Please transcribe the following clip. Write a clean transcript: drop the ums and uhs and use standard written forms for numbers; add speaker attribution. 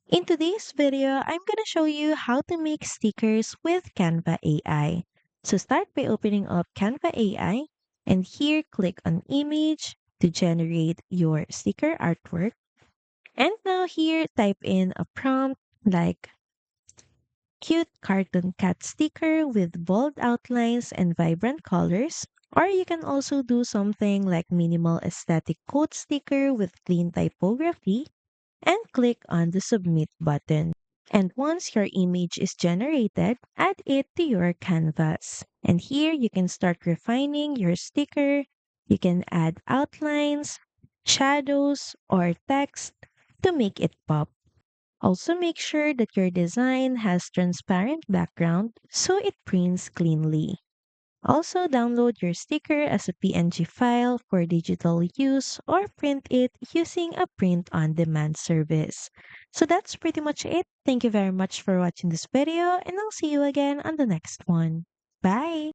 Speaker 1: In today's video, I'm going to show you how to make stickers with Canva AI. So start by opening up Canva AI and here click on image to generate your sticker artwork. And now here type in a prompt like cute cartoon cat sticker with bold outlines and vibrant colors. Or you can also do something like minimal aesthetic quote sticker with clean typography and click on the submit button. And once your image is generated, add it to your canvas. And here you can start refining your sticker. You can add outlines, shadows, or text to make it pop. Also make sure that your design has transparent background so it prints cleanly. Also, download your sticker as a PNG file for digital use or print it using a print on demand service. So that's pretty much it. Thank you very much for watching this video, and I'll see you again on the next one. Bye!